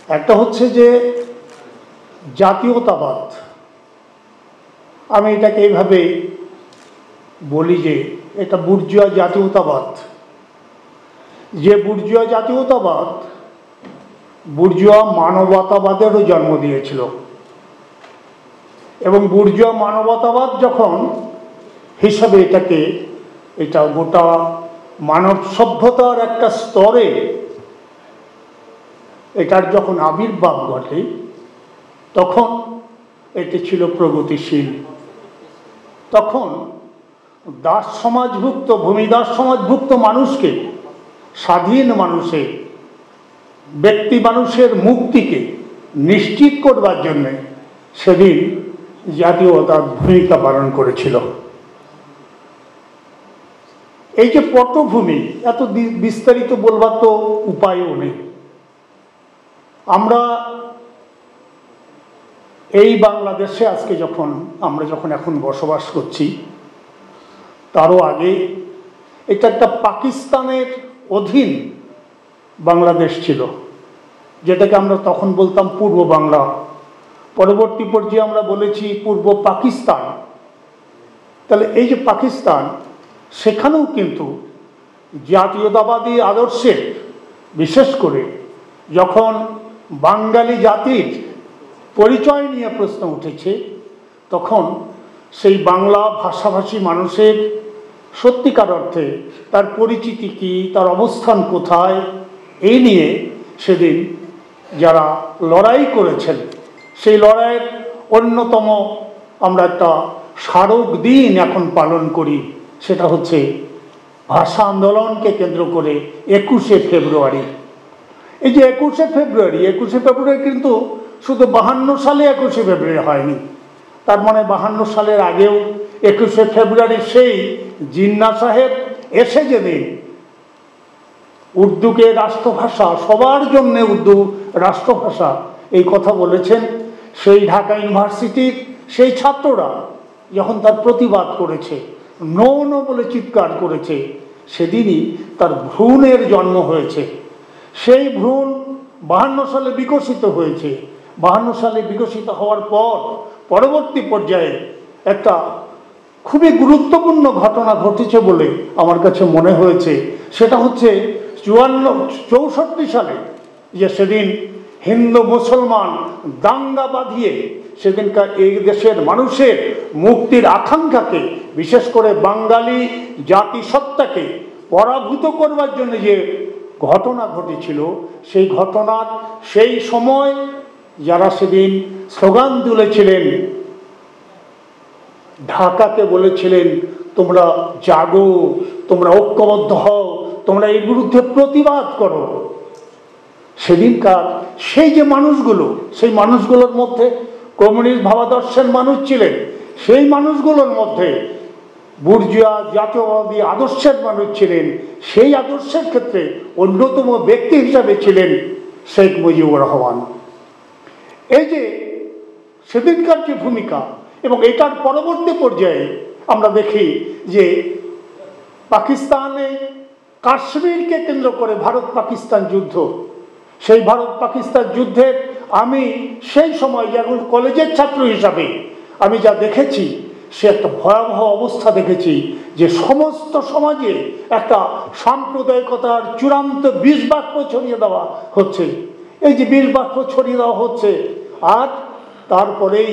একটা হচ্ছে যে জাতীয়তাবাদ। আমি এটাকে এইভাবে বলি যে এটা বুর্জোয়া জাতীয়তাবাদ। যে বুর্জোয়া জাতীয়তাবাদ বুর্জোয়া মানবতাবাদেরও জন্ম দিয়েছিল, এবং বুর্জোয়া মানবতাবাদ যখন হিসাবে এটা গোটা মানব সভ্যতার একটা স্তরে এটার যখন আবির্ভাব ঘটে তখন এটি ছিল প্রগতিশীল। তখন দাস সমাজভুক্ত, ভূমিদাস সমাজভুক্ত মানুষকে, স্বাধীন মানুষের, ব্যক্তি মানুষের মুক্তিকে নিশ্চিত করবার জন্যে সেদিন জাতীয়তার ভূমিকা পালন করেছিল। এই যে পটভূমি, এত বিস্তারিত বলবার তো উপায়ও নেই। আমরা এই বাংলাদেশে আজকে আমরা যখন এখন বসবাস করছি, তারও আগে এটা একটা পাকিস্তানের অধীন বাংলাদেশ ছিল, যেটাকে আমরা তখন বলতাম পূর্ব বাংলা। পরবর্তী পর্যায়ে আমরা বলেছি পূর্ব পাকিস্তান। তাহলে এই যে পাকিস্তান, সেখানেও কিন্তু জাতীয়তাবাদী আদর্শের, বিশেষ করে যখন বাঙালি জাতির পরিচয় নিয়ে প্রশ্ন উঠেছে, তখন সেই বাংলা ভাষাভাষী মানুষের সত্যিকার অর্থে তার পরিচিতি কী, তার অবস্থান কোথায়, এই নিয়ে সেদিন যারা লড়াই করেছেন, সেই লড়াইয়ের অন্যতম আমরা একটা স্মারক দিন এখন পালন করি, সেটা হচ্ছে ভাষা আন্দোলনকে কেন্দ্র করে 21শে ফেব্রুয়ারি। এই যে 21শে ফেব্রুয়ারি কিন্তু শুধু 52 সালে 21শে ফেব্রুয়ারি হয়নি। তার মানে 52 সালের আগেও 21শে ফেব্রুয়ারি সেই জিন্না সাহেব এসে যেদিন উর্দুকে রাষ্ট্রভাষা, সবার জন্যে উর্দু রাষ্ট্রভাষা এই কথা বলেছেন, সেই ঢাকা ইউনিভার্সিটির সেই ছাত্ররা যখন তার প্রতিবাদ করেছে, নো নো বলে চিৎকার করেছে, সেদিনই তার ভ্রূণের জন্ম হয়েছে। সেই ভ্রূণ 52 সালে বিকশিত হয়েছে। 52 সালে বিকশিত হওয়ার পর পরবর্তী পর্যায়ে একটা খুবই গুরুত্বপূর্ণ ঘটনা ঘটেছে বলে আমার কাছে মনে হয়েছে। সেটা হচ্ছে 64 সালে, যে সেদিন হিন্দু মুসলমান দাঙ্গা বাঁধিয়ে সেদিনকার এই দেশের মানুষের মুক্তির আকাঙ্ক্ষাকে, বিশেষ করে বাঙালি জাতিসত্তাকে পরাভূত করবার জন্য যে ঘটনা ঘটেছিল, সেই ঘটনার সেই সময় যারা সেদিন স্লোগান তুলেছিলেন, ঢাকাকে বলেছিলেন তোমরা জাগো, তোমরা ঐক্যবদ্ধ হও, তোমরা এর বিরুদ্ধে প্রতিবাদ করো। সেদিনকার সেই যে মানুষগুলো, সেই মানুষগুলোর মধ্যে কমিউনিস্ট ভাবাদর্শের মানুষ ছিলেন, সেই মানুষগুলোর মধ্যে বুর্জোয়া জাতীয়বাদী আদর্শের মানুষ ছিলেন। সেই আদর্শের ক্ষেত্রে অন্যতম ব্যক্তি হিসাবে ছিলেন শেখ মুজিবুর রহমান। এই যে সেদিনকার যে ভূমিকা, এবং এটার পরবর্তী পর্যায়ে আমরা দেখি যে পাকিস্তানে কাশ্মীরকে কেন্দ্র করে ভারত পাকিস্তান যুদ্ধ, সেই ভারত পাকিস্তান যুদ্ধের আমি সেই সময় যখন কলেজের ছাত্র হিসাবে আমি যা দেখেছি, সে একটা ভয়াবহ অবস্থা দেখেছি, যে সমস্ত সমাজে একটা সাম্প্রদায়িকতার চূড়ান্ত বিষবাষ্প ছড়িয়ে দেওয়া হচ্ছে। এই যে বিষবাষ্প ছড়িয়ে দেওয়া হচ্ছে, আর তারপরেই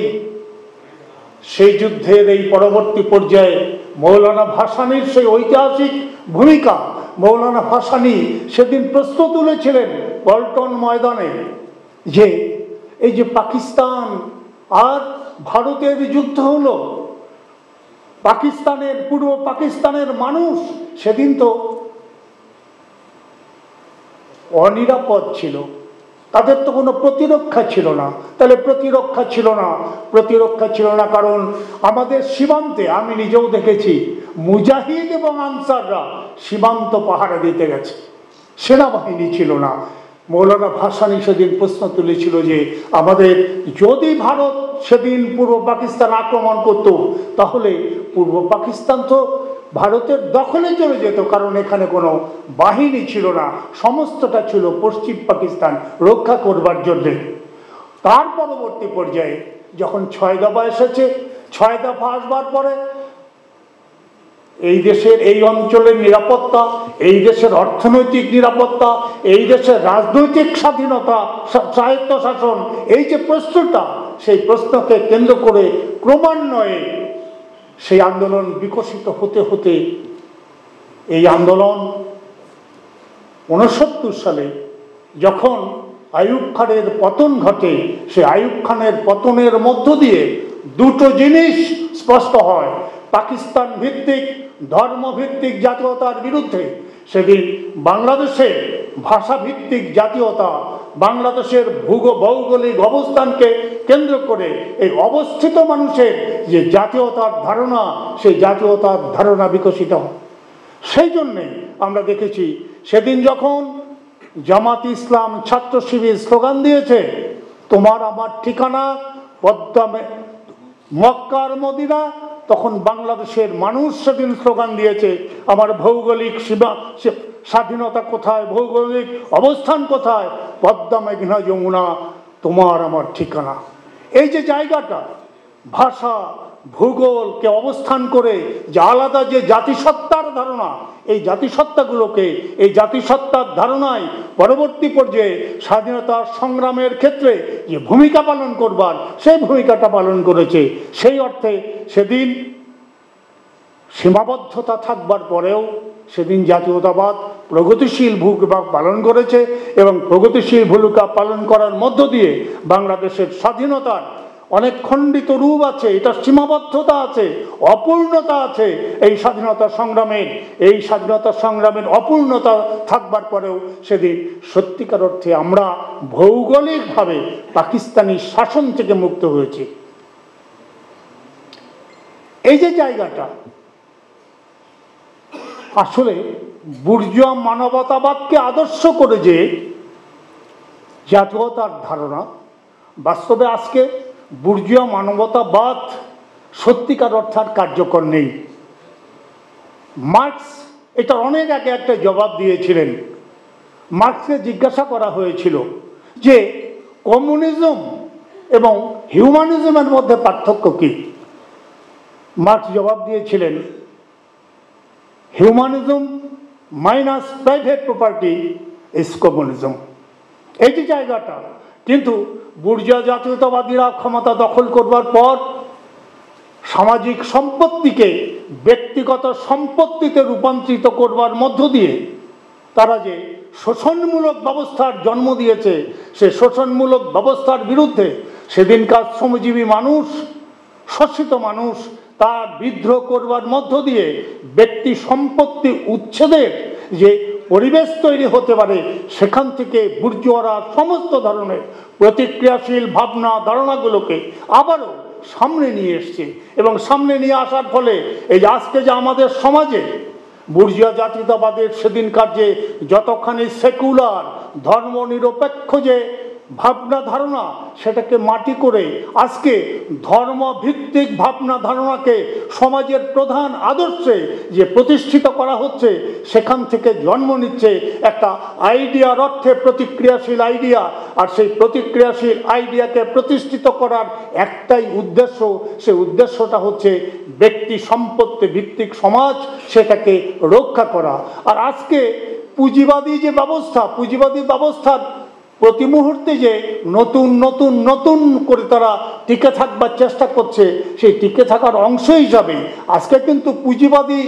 সেই যুদ্ধের এই পরবর্তী পর্যায়ে মৌলানা ভাসানীর সেই ঐতিহাসিক ভূমিকা। মৌলানা ভাসানী সেদিন প্রশ্ন তুলেছিলেন পল্টন ময়দানে, যে এই যে পাকিস্তান আর ভারতের যুদ্ধ হলো, পাকিস্তানের, পূর্ব পাকিস্তানের মানুষ সেদিন তো অনিরাপদ ছিল, তাদের তো কোনো প্রতিরক্ষা ছিল না। তাহলে প্রতিরক্ষা ছিল না কারণ আমাদের সীমান্তে, আমি নিজেও দেখেছি, মুজাহিদ এবং আনসাররা সীমান্ত পাহারা দিতে গেছে, সেনাবাহিনী ছিল না। মৌলানা ভাসানী সেদিন প্রশ্ন তুলেছিল যে আমাদের যদি ভারত সেদিন পূর্ব পাকিস্তান আক্রমণ করত, তাহলে পূর্ব পাকিস্তান তো ভারতের দখলে চলে যেত, কারণ এখানে কোনো বাহিনী ছিল না, সমস্তটা ছিল পশ্চিম পাকিস্তান রক্ষা করবার জন্যে। তার পরবর্তী পর্যায়ে যখন 6 দফা এসেছে, 6 দফা আসবার পরে এই দেশের এই অঞ্চলের নিরাপত্তা, এই দেশের অর্থনৈতিক নিরাপত্তা, এই দেশের রাজনৈতিক স্বাধীনতা, স্বায়ত্তশাসন, এই যে প্রশ্নটা, সেই প্রশ্নকে কেন্দ্র করে ক্রমান্বয়ে সেই আন্দোলন বিকশিত হতে হতে এই আন্দোলন 69 সালে যখন আইয়ুব খানের পতন ঘটে, সে আইয়ুব খানের পতনের মধ্য দিয়ে দুটো জিনিস স্পষ্ট হয়। পাকিস্তান ভিত্তিক ধর্মভিত্তিক জাতীয়তার বিরুদ্ধে সেদিন বাংলাদেশের ভাষাভিত্তিক জাতীয়তা, বাংলাদেশের ভৌগোলিক অবস্থানকে কেন্দ্র করে এই অবস্থিত মানুষের যে জাতীয়তার ধারণা, সেই জাতীয়তার ধারণা বিকশিত হয়। সেই জন্যে আমরা দেখেছি সেদিন যখন জামাত ইসলাম ছাত্র শিবির স্লোগান দিয়েছে, তোমার আমার ঠিকানা পদ্মা মক্কার মদিনা, তখন বাংলাদেশের মানুষ সেদিন স্লোগান দিয়েছে, আমার ভৌগোলিক স্বাধীনতা কোথায়, ভৌগোলিক অবস্থান কোথায়, পদ্মা মেঘনা যমুনা তোমার আমার ঠিকানা। এই যে জায়গাটা, ভাষা ভূগোলকে অবস্থান করে যে আলাদা যে জাতিসত্তার ধারণা, এই জাতিসত্তাগুলোকে, এই জাতিসত্তার ধারণায় পরবর্তী পর্যায়ে স্বাধীনতার সংগ্রামের ক্ষেত্রে যে ভূমিকা পালন করবার, সেই ভূমিকাটা পালন করেছে। সেই অর্থে সেদিন সীমাবদ্ধতা থাকবার পরেও সেদিন জাতীয়তাবাদ প্রগতিশীল ভূমিকা পালন করেছে, এবং প্রগতিশীল ভূমিকা পালন করার মধ্য দিয়ে বাংলাদেশের স্বাধীনতার অনেক খণ্ডিত রূপ আছে, এটা সীমাবদ্ধতা আছে, অপূর্ণতা আছে এই স্বাধীনতা সংগ্রামের অপূর্ণতা থাকবার পরেও সেদিন সত্যিকার অর্থে আমরা ভৌগোলিকভাবে পাকিস্তানি শাসন থেকে মুক্ত হয়েছি। এই যে জায়গাটা আসলে বুর্জোয়া মানবতাবাদকে আদর্শ করে যে জাতীয়তার ধারণা, বাস্তবে আজকে বুর্জোয়া মানবতাবাদ সত্যিকার অর্থাৎ কার্যকর নেই। মার্কস এটা অনেক আগে একটা জবাব দিয়েছিলেন। মার্কসকে জিজ্ঞাসা করা হয়েছিল যে কমিউনিজম এবং হিউম্যানিজমের মধ্যে পার্থক্য কি। মার্কস জবাব দিয়েছিলেন, humanism minus private property is communism. এই যে জায়গাটা, কিন্তু বুর্জোয়া জাতীয়তাবাদীরা ক্ষমতা দখল করবার পর সামাজিক সম্পত্তিকে ব্যক্তিগত সম্পত্তিতে রূপান্তরিত করবার মধ্য দিয়ে তারা যে শোষণমূলক ব্যবস্থার জন্ম দিয়েছে, সে শোষণমূলক ব্যবস্থার বিরুদ্ধে সেদিনকার শ্রমজীবী মানুষ, শোষিত মানুষ, তার বিদ্রোহ করবার মধ্য দিয়ে ব্যক্তি সম্পত্তি উচ্ছেদের যে পরিবেশ তৈরি হতে পারে, সেখান থেকে বুর্জোয়ারা সমস্ত ধরনের প্রতিক্রিয়াশীল ভাবনা ধারণাগুলোকে আবারও সামনে নিয়ে এসছে। এবং সামনে নিয়ে আসার ফলে এই আজকে যে আমাদের সমাজে বুর্জোয়া জাতীয়তাবাদের সেদিনকার যে যতখানি সেকুলার ধর্মনিরপেক্ষ যে ভাবনা ধারণা, সেটাকে মাটি করে আজকে ধর্মভিত্তিক ভাবনা ধারণাকে সমাজের প্রধান আদর্শে যে প্রতিষ্ঠিত করা হচ্ছে, সেখান থেকে জন্ম নিচ্ছে একটা আইডিয়ার অর্থে প্রতিক্রিয়াশীল আইডিয়া। আর সেই প্রতিক্রিয়াশীল আইডিয়াকে প্রতিষ্ঠিত করার একটাই উদ্দেশ্য, সে উদ্দেশ্যটা হচ্ছে ব্যক্তি সম্পত্তি ভিত্তিক সমাজ, সেটাকে রক্ষা করা। আর আজকে পুঁজিবাদী যে ব্যবস্থা, পুঁজিবাদী ব্যবস্থার প্রতি মুহূর্তে যে নতুন নতুন নতুন করে তারা টিকে থাকবার চেষ্টা করছে, সেই টিকে থাকার অংশ হিসাবে আজকে কিন্তু পুঁজিবাদী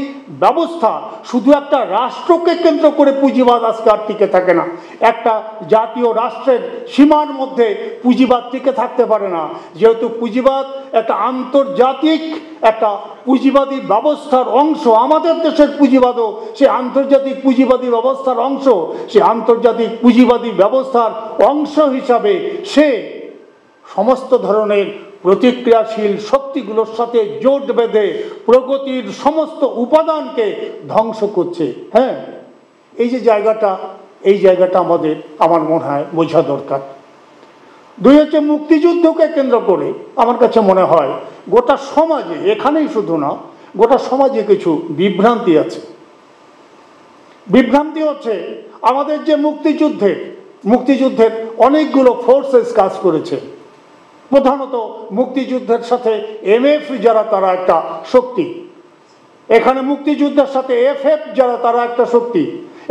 ব্যবস্থা শুধু একটা রাষ্ট্রকে কেন্দ্র করে পুঁজিবাদ আজকে আর টিকে থাকে না। একটা জাতীয় রাষ্ট্রের সীমার মধ্যে পুঁজিবাদ টিকে থাকতে পারে না, যেহেতু পুঁজিবাদ একটা আন্তর্জাতিক একটা পুঁজিবাদী ব্যবস্থার অংশ। আমাদের দেশের পুঁজিবাদও সে আন্তর্জাতিক পুঁজিবাদী ব্যবস্থার অংশ। সে আন্তর্জাতিক পুঁজিবাদী ব্যবস্থার অংশ হিসাবে সে সমস্ত ধরনের প্রতিক্রিয়াশীল শক্তিগুলোর সাথে জোট বেঁধে প্রগতির সমস্ত উপাদানকে ধ্বংস করছে। হ্যাঁ, এই যে জায়গাটা, এই জায়গাটা আমার মনে হয় বোঝা দরকার। দুই হচ্ছে মুক্তিযুদ্ধকে কেন্দ্র করে আমার কাছে মনে হয় গোটা সমাজে, এখানেই শুধু না, গোটা সমাজে কিছু বিভ্রান্তি আছে। বিভ্রান্তি হচ্ছে আমাদের যে মুক্তিযুদ্ধের অনেকগুলো ফোর্সেস কাজ করেছে। প্রধানত মুক্তিযুদ্ধের সাথে MF যারা তারা একটা শক্তি, এখানে মুক্তিযুদ্ধের সাথে FF যারা তারা একটা শক্তি,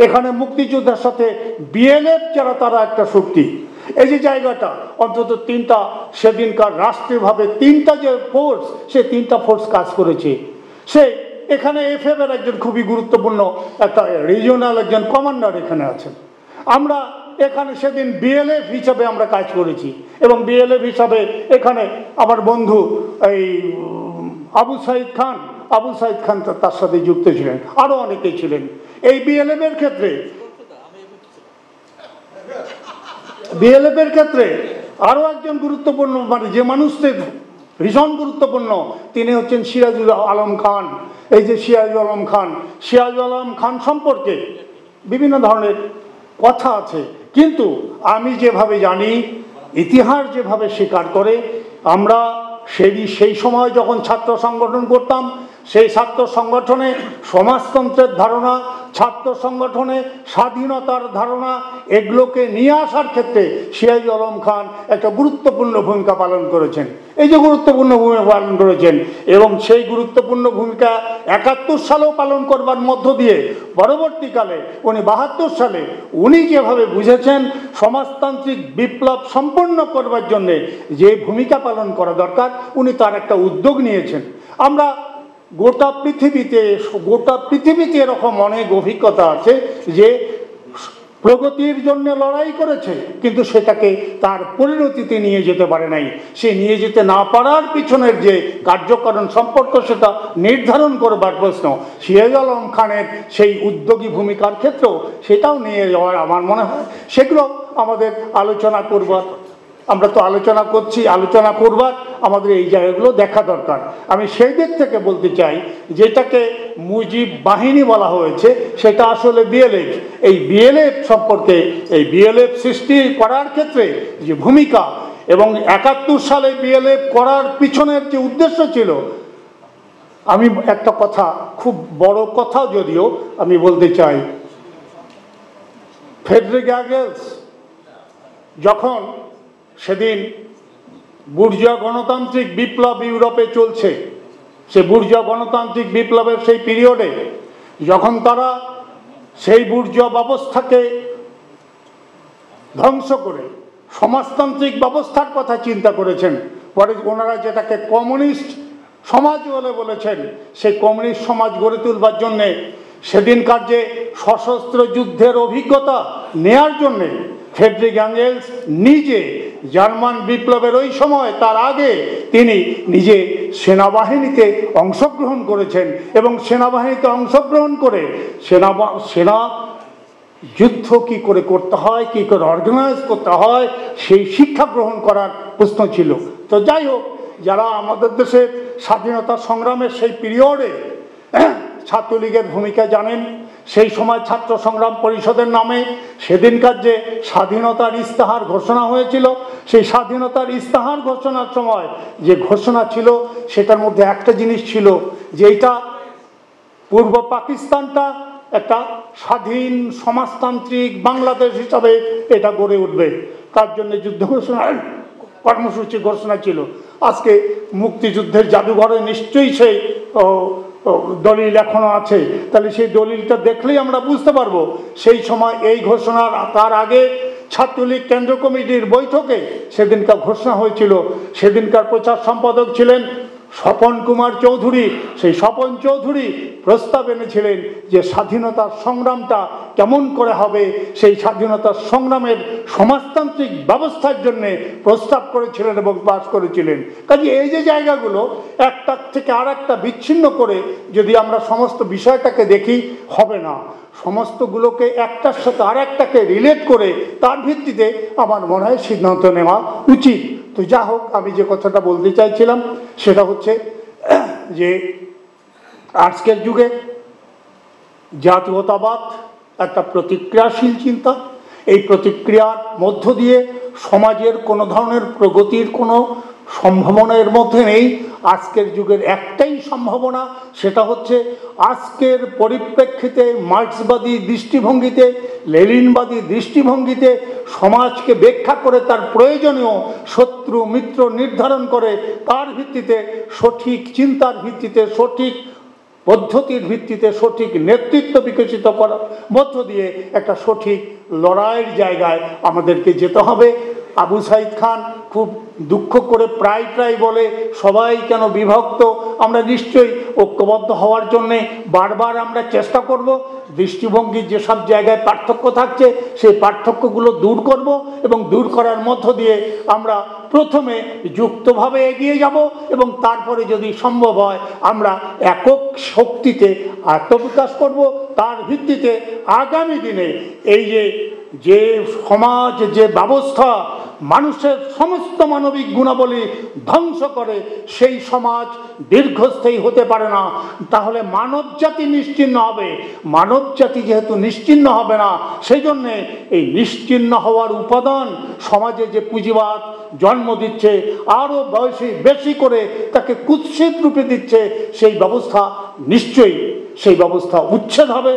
এখানে মুক্তিযুদ্ধের সাথে BLF যারা তারা একটা শক্তি। এই যে জায়গাটা অন্তত তিনটা সেদিনকার রাষ্ট্রীয়ভাবে তিনটা যে ফোর্স, সে তিনটা ফোর্স কাজ করেছে। সে এখানে FF এর একজন খুবই গুরুত্বপূর্ণ একটা রিজিওনাল একজন কমান্ডার এখানে আছেন। আমরা এখানে সেদিন BLF হিসাবে আমরা কাজ করেছি এবং BLF হিসাবে এখানে আমার বন্ধু এই আবু সাইদ খান তার সাথে যুক্ত ছিলেন, আরো অনেকে ছিলেন। এই BLF এর ক্ষেত্রে আরো একজন গুরুত্বপূর্ণ, মানে যে মানুষটি ভীষণ গুরুত্বপূর্ণ, তিনি হচ্ছেন সিরাজুল আলম খান। এই যে সিরাজুল আলম খান সম্পর্কে বিভিন্ন ধরনের কথা আছে, কিন্তু আমি যেভাবে জানি, ইতিহাস যেভাবে স্বীকার করে, আমরা সেই সময় যখন ছাত্র সংগঠন করতাম, সেই ছাত্র সংগঠনে সমাজতন্ত্রের ধারণা, ছাত্র সংগঠনে স্বাধীনতার ধারণা, এগুলোকে নিয়ে আসার ক্ষেত্রে সিরাজুল আলম খান একটা গুরুত্বপূর্ণ ভূমিকা পালন করেছেন। এই যে গুরুত্বপূর্ণ ভূমিকা পালন করেছেন, এবং সেই গুরুত্বপূর্ণ ভূমিকা 71 সালেও পালন করবার মধ্য দিয়ে পরবর্তীকালে উনি 72 সালে উনি যেভাবে বুঝেছেন সমাজতান্ত্রিক বিপ্লব সম্পন্ন করবার জন্যে যে ভূমিকা পালন করা দরকার, উনি তার একটা উদ্যোগ নিয়েছেন। আমরা গোটা পৃথিবীতে এরকম অনেক অভিজ্ঞতা আছে যে প্রগতির জন্য লড়াই করেছে, কিন্তু সেটাকে তার পরিণতিতে নিয়ে যেতে পারে নাই। সে নিয়ে যেতে না পারার পিছনের যে কার্যকারণ সম্পর্ক, সেটা নির্ধারণ করবার প্রশ্ন। সিরাজুল আলম খানের সেই উদ্যোগী ভূমিকার ক্ষেত্রেও সেটাও নিয়ে যাওয়ার আমার মনে হয় সেগুলো আমাদের আলোচনা করবার, আমরা তো আলোচনা করবার আমাদের এই জায়গাগুলো দেখা দরকার। আমি সেই দিক থেকে বলতে চাই, যেটাকে মুজিব বাহিনী বলা হয়েছে সেটা আসলে BLF। এই BLF সম্পর্কে, এই BLF সৃষ্টি করার ক্ষেত্রে যে ভূমিকা, এবং 71 সালে BLF করার পিছনের যে উদ্দেশ্য ছিল, আমি একটা কথা, খুব বড় কথা যদিও আমি বলতে চাই, ফ্রেডরিক এঙ্গেলস যখন সেদিন বুর্জোয়া গণতান্ত্রিক বিপ্লব ইউরোপে চলছে, সে বুর্জোয়া গণতান্ত্রিক বিপ্লবের সেই পিরিয়ডে যখন তারা সেই বুর্জোয়া ব্যবস্থাকে ধ্বংস করে সমাজতান্ত্রিক ব্যবস্থার কথা চিন্তা করেছেন, পরে ওনারা যেটাকে কমিউনিস্ট সমাজ বলে বলেছেন, সেই কমিউনিস্ট সমাজ গড়ে তুলবার জন্যে সেদিনকার যে সশস্ত্র যুদ্ধের অভিজ্ঞতা নেয়ার জন্যে ফ্রেডরিক এঙ্গেলস নিজে জার্মান বিপ্লবের ওই সময়, তার আগে তিনি নিজে সেনাবাহিনীতে অংশগ্রহণ করেছেন, এবং সেনাবাহিনীতে অংশগ্রহণ করে সেনা যুদ্ধ কি করে করতে হয়, কি করে অর্গানাইজ করতে হয়, সেই শিক্ষা গ্রহণ করার প্রশ্ন ছিল। তো যাই হোক, যারা আমাদের দেশের স্বাধীনতা সংগ্রামের সেই পিরিয়ডে ছাত্রলীগের ভূমিকা জানেন, সেই সময় ছাত্র সংগ্রাম পরিষদের নামে সেদিনকার যে স্বাধীনতার ইস্তেহার ঘোষণা হয়েছিল, সেই স্বাধীনতার ইস্তেহার ঘোষণার সময় যে ঘোষণা ছিল, সেটার মধ্যে একটা জিনিস ছিল যে এটা পূর্ব পাকিস্তানটা একটা স্বাধীন সমাজতান্ত্রিক বাংলাদেশ হিসাবে এটা গড়ে উঠবে, তার জন্য যুদ্ধ ঘোষণা কর্মসূচি ঘোষণা ছিল। আজকে মুক্তিযুদ্ধের জাদুঘরে নিশ্চয়ই সেই দলিল এখনো আছে, তাহলে সেই দলিলটা দেখলেই আমরা বুঝতে পারবো সেই সময় এই ঘোষণার তার আগে ছাত্রলীগ কেন্দ্র কমিটির বৈঠকে সেদিনকার ঘোষণা হয়েছিল। সেদিনকার প্রচার সম্পাদক ছিলেন স্বপন কুমার চৌধুরী। সেই স্বপন চৌধুরী প্রস্তাব এনেছিলেন যে স্বাধীনতার সংগ্রামটা কেমন করে হবে, সেই স্বাধীনতার সংগ্রামের সমাজতান্ত্রিক ব্যবস্থার জন্যে প্রস্তাব করেছিলেন এবং পাস করেছিলেন। কাজে এই যে জায়গাগুলো একটা থেকে আর একটা বিচ্ছিন্ন করে যদি আমরা সমস্ত বিষয়টাকে দেখি হবে না, সমস্তগুলোকে একটার সাথে আর একটাকে রিলেট করে তার ভিত্তিতে আমার মনে হয় সিদ্ধান্ত নেওয়া উচিত। তো যা হোক, আমি যে কথাটা বলতে চাইছিলাম সেটা হচ্ছে যে আজকের যুগে জাতীয়তাবাদ একটা প্রতিক্রিয়াশীল চিন্তা। এই প্রতিক্রিয়ার মধ্য দিয়ে সমাজের কোনো ধরনের প্রগতির কোনো সম্ভাবনার মধ্যে নেই। আজকের যুগের একটাই সম্ভাবনা, সেটা হচ্ছে আজকের পরিপ্রেক্ষিতে মার্ক্সবাদী দৃষ্টিভঙ্গিতে, লেনিনবাদী দৃষ্টিভঙ্গিতে সমাজকে ব্যাখ্যা করে তার প্রয়োজনীয় শত্রু মিত্র নির্ধারণ করে তার ভিত্তিতে সঠিক চিন্তার ভিত্তিতে, সঠিক পদ্ধতির ভিত্তিতে সঠিক নেতৃত্ব বিকশিত করার মধ্য দিয়ে একটা সঠিক লড়াইয়ের জায়গায় আমাদেরকে যেতে হবে। আবু সাইদ খান খুব দুঃখ করে প্রায় বলে সবাই কেন বিভক্ত, আমরা নিশ্চয়ই ঐক্যবদ্ধ হওয়ার জন্যে বারবার আমরা চেষ্টা করব। দৃষ্টিভঙ্গির যেসব জায়গায় পার্থক্য থাকছে সেই পার্থক্যগুলো দূর করব এবং দূর করার মধ্য দিয়ে আমরা প্রথমে যুক্তভাবে এগিয়ে যাব এবং তারপরে যদি সম্ভব হয় আমরা একক শক্তিতে আত্মবিকাশ করব। তার ভিত্তিতে আগামী দিনে এই যে সমাজ, যে ব্যবস্থা মানুষের সমস্ত মানবিক গুণাবলী ধ্বংস করে, সেই সমাজ দীর্ঘস্থায়ী হতে পারে না। তাহলে মানব জাতি নিশ্চিহ্ন হবে। মানব জাতি যেহেতু নিশ্চিহ্ন হবে না, সেই জন্যে এই নিশ্চিহ্ন হওয়ার উপাদান সমাজে যে পুঁজিবাদ জন্ম দিচ্ছে, আরও বেশি করে তাকে কুৎসিত রূপে দিচ্ছে, সেই ব্যবস্থা নিশ্চয়ই সেই ব্যবস্থা উচ্ছেদ হবে।